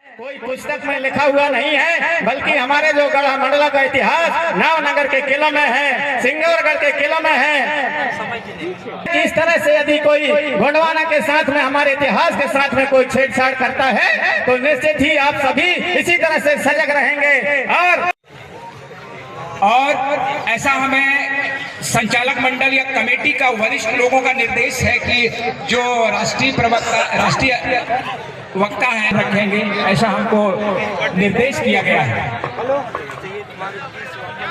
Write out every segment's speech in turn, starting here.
कोई पुस्तक में लिखा हुआ नहीं है, बल्कि हमारे जो गढ़ा मंडला का इतिहास नावनगर के किलों में है, सिंगौरगढ़ के किलों में है। इस तरह से यदि कोई गोंडवाना के साथ में, हमारे इतिहास के साथ में कोई छेड़छाड़ करता है तो निश्चित ही आप सभी इसी तरह से सजग रहेंगे। और ऐसा हमें संचालक मंडल या कमेटी का वरिष्ठ लोगों का निर्देश है कि जो राष्ट्रीय वक्ता है रखेंगे, ऐसा हमको निर्देश किया गया है।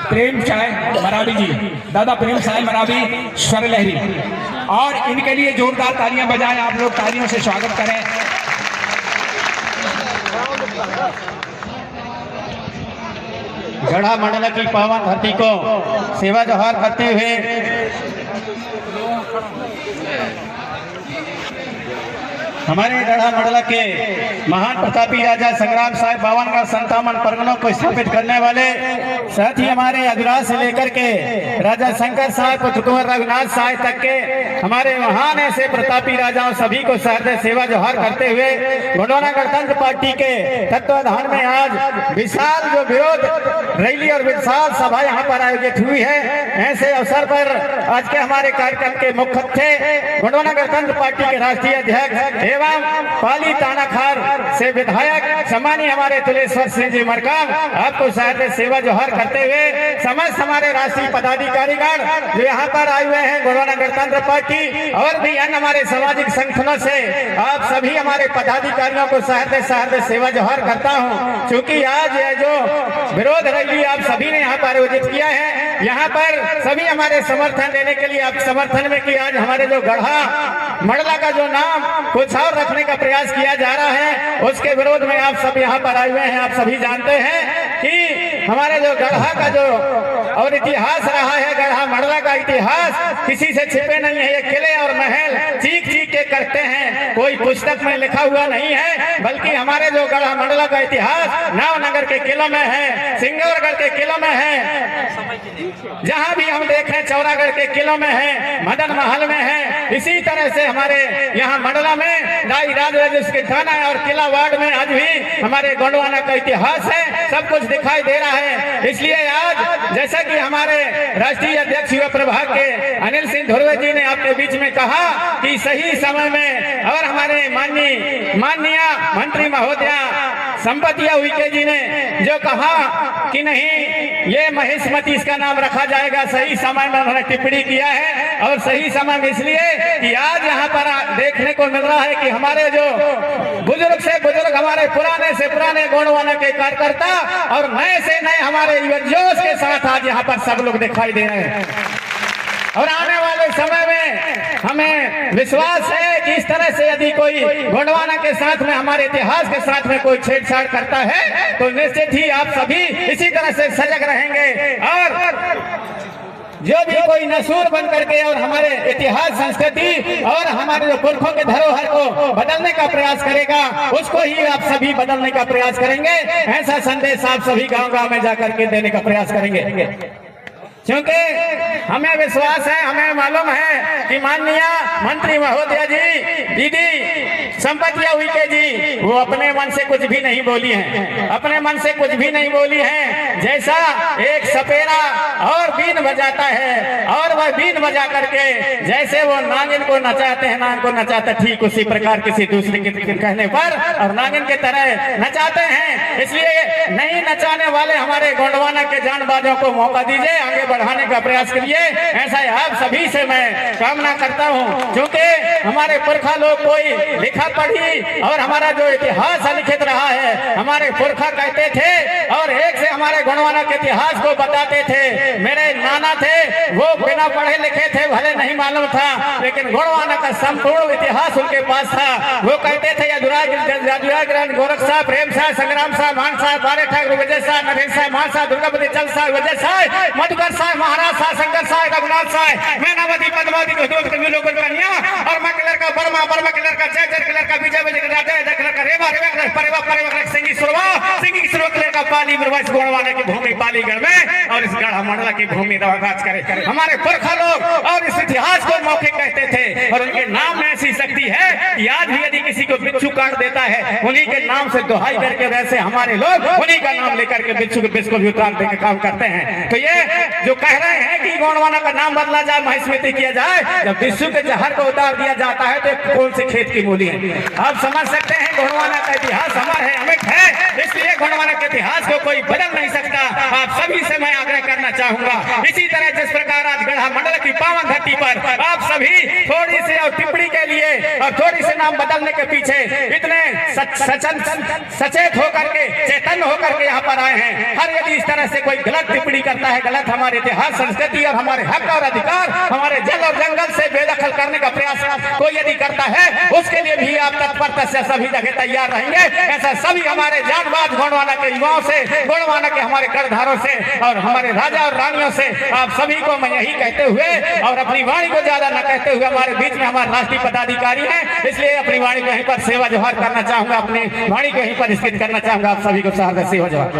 प्रेम साय मरावी जी, दादा प्रेम साय मरावी स्वर लहरी, और इनके लिए जोरदार तालियां बजाएं। आप लोग तालियों से स्वागत करें। गढ़ा मंडला की पावन धरती को सेवा जोहार करते हुए हमारे गढ़ा मंडला के महान प्रतापी राजा संग्राम साहब 52 का 57 परगनों को स्थापित करने वाले, साथ ही हमारे अधुराज से लेकर के राजा शंकर साहब पुत्र कुंवर रघुनाथ साहब तक के हमारे महान ऐसे प्रतापी राजाओं सभी को सहृदय सेवा जोहार करते हुए गोंडवाना गणतंत्र पार्टी के तत्वाधान में आज विशाल जो विरोध रैली और विशाल सभा यहाँ पर आयोजित हुई है। ऐसे अवसर पर आज के हमारे कार्यक्रम के मुख्य थे गोंडवाना गणतंत्र पार्टी के राष्ट्रीय अध्यक्ष एवं पाली तानाखार से विधायक सम्मानीय हमारे तुलेश्वर सिंह जी मरकाम, आपको सहृदय सेवा जोहार करते हुए समस्त हमारे राष्ट्रीय पदाधिकारीगण जो यहाँ पर आए हुए हैं गोंडवाना गणतंत्र पार्टी और भी अन्य हमारे सामाजिक संगठनों से, आप सभी हमारे पदाधिकारियों को सहृदय सेवा जोहार करता हूँ। क्योंकि आज ये जो विरोध रैली आप सभी ने यहाँ पर आयोजित किया है, यहाँ पर सभी हमारे समर्थन देने के लिए आप समर्थन में कि आज हमारे जो गढ़ा मंडला का जो नाम कुछ और रखने का प्रयास किया जा रहा है, उसके विरोध में आप सब यहाँ पर आए हुए हैं। आप सभी जानते हैं कि हमारे जो गढ़ा का जो और इतिहास रहा है, गढ़ा मंडला का इतिहास किसी से छिपे नहीं है। ये किले और महल चीख चीख के करते हैं, कोई पुस्तक में लिखा हुआ नहीं है, बल्कि हमारे जो गढ़ा मंडला का इतिहास नावनगर के किलों में है, सिंगौरगढ़ के किलों में है, जहाँ भी हम देखें चौरागढ़ के किलों में है, मदन महल में है। इसी तरह से हमारे यहाँ मंडला में राज के थाना और किला वार्ड में आज भी हमारे गोंडवाना का इतिहास है, सब कुछ दिखाई दे रहा है। इसलिए आज जैसा कि हमारे राष्ट्रीय अध्यक्ष युवा प्रभाग के अनिल सिंह धुर्वे जी ने आपके बीच में कहा कि सही समय में, और हमारे माननीय मंत्री महोदया संपतिया उइके जी ने जो कहा कि नहीं ये महेशमती इसका नाम रखा जाएगा, सही समय में उन्होंने टिप्पणी किया है। और सही समय में इसलिए कि आज यहाँ पर देखने को मिल रहा है कि हमारे जो बुजुर्ग से बुजुर्ग, हमारे पुराने से पुराने गोंडवाना के कार्यकर्ता और नए से नए हमारे युवा जोश के साथ आज यहाँ पर सब लोग दिखाई दे रहे हैं। और आने वाले समय में हमें विश्वास है कि इस तरह से यदि कोई गोंडवाना के साथ में, हमारे इतिहास के साथ में कोई छेड़छाड़ करता है तो निश्चित ही आप सभी इसी तरह से सजग रहेंगे। और जो भी कोई नसूर बन करके और हमारे इतिहास, संस्कृति और हमारे जो पुरखों के धरोहर को बदलने का प्रयास करेगा, उसको ही आप सभी बदलने का प्रयास करेंगे। ऐसा संदेश आप सभी गांव-गांव में जाकर के देने का प्रयास करेंगे। क्योंकि हमें विश्वास है, हमें मालूम है कि माननीय मंत्री महोदया जी, दीदी संपतिया उइके जी, वो अपने मन से कुछ भी नहीं बोली हैं, अपने मन से कुछ भी नहीं बोली हैं। जैसा एक सपेरा और बीन बजाता है और वह बीन बजा करके जैसे वो नागिन को नचाते हैं, नागिन को नचाते, ठीक उसी प्रकार किसी दूसरे के कहने पर और नागिन के तरह नचाते हैं। इसलिए नहीं नचाने वाले हमारे गोंडवाना के जानबाजों को मौका दीजिए, आगे बढ़ाने का प्रयास करिए। ऐसा आप सभी से मैं कामना करता हूं। क्योंकि हमारे पुरखा लोग कोई लिखा पढ़ी और हमारा जो इतिहास लिखित रहा है, हमारे पुरखा कहते थे और एक से हमारे गोंडवाना के इतिहास को बताते थे। मेरे नाना थे, वो बिना पढ़े लिखे थे, भले नहीं मालूम था, लेकिन गोंडवाना का संपूर्ण इतिहास उनके पास था। वो कहते थे गोरख साहब, प्रेम साहब, संग्राम साहब, मान साहब, बारे ठाकुर, विजय साहब, नरेश साहब, मान साहब, दुर्गापति चल साहब, विजय साहब, मधुकर साहब, महाराज साहब, शंकर साहब, रघुनाथ साहब, मैनावती, पद्मावती और का बर्मा कलर का जय कलर का विजय कलर का जय कलर का रेवा कलर परेवा कलर सिंगी सुरवा कलर का पाली ब्रवाइस गोंडवाना की भूमि पालीगढ़ में और इस गढ़ा मंडला की भूमि राज करे हमारे पुरखा लोग और इस इतिहास को मौखिक कहते थे और उनके नाम में ऐसी शक्ति है कि आज भी यदि किसी को बिच्छू काट देता है उन्हीं के नाम से दुहाई करके वैसे हमारे लोग उन्हीं का नाम लेकर के बिच्छू के बिछ को भी उतार देकर काम करते हैं। तो ये जो कह रहे हैं कि गोंडवाना का नाम बदला जाए, महिस्मृति किया जाए, जब बिच्छू के जहर को उतार दिया जाता है तो कौन से खेत की मूली है। आप समझ सकते हैं गोंडवाना का इतिहास हमारा है, अमिट है, इसलिए गोंडवाना के इतिहास को कोई बदल नहीं सकता। आप सभी से मैं आग्रह करना चाहूंगा, इसी तरह जिस प्रकार आज गढ़ा मंडल की पावन धरती पर आप सभी थोड़ी सी और टिप्पणी के लिए और थोड़ी से नाम बदलने के पीछे इतने सचेत होकर के चैतन्य होकर के यहाँ पर आए हैं। हर यदि इस तरह से कोई गलत टिप्पणी करता है, गलत हमारे इतिहास संस्कृति और हमारे हक और अधिकार हमारे जल और जंगल से बेदखल करने का प्रयास कोई यदि करता है, उसके लिए भी आप तत्परता से सभी जगह तैयार रहेंगे। ऐसा सभी हमारे जानबाज गोंडवाना के युवाओं से, गोंडवाना के हमारे करधारों से और हमारे राजा और रानियों से आप सभी को मैं यही कहते हुए और अपनी वाणी को ज्यादा न कहते हुए, हमारे बीच में हमारे राष्ट्रीय पदाधिकारी हैं, इसलिए अपनी वाणी को यहीं पर सेवा जोहार करना चाहूंगा, अपनी वाणी को यहीं पर स्थित करना चाहूंगा। आप सभी को सहर्ष सेवा जोहार।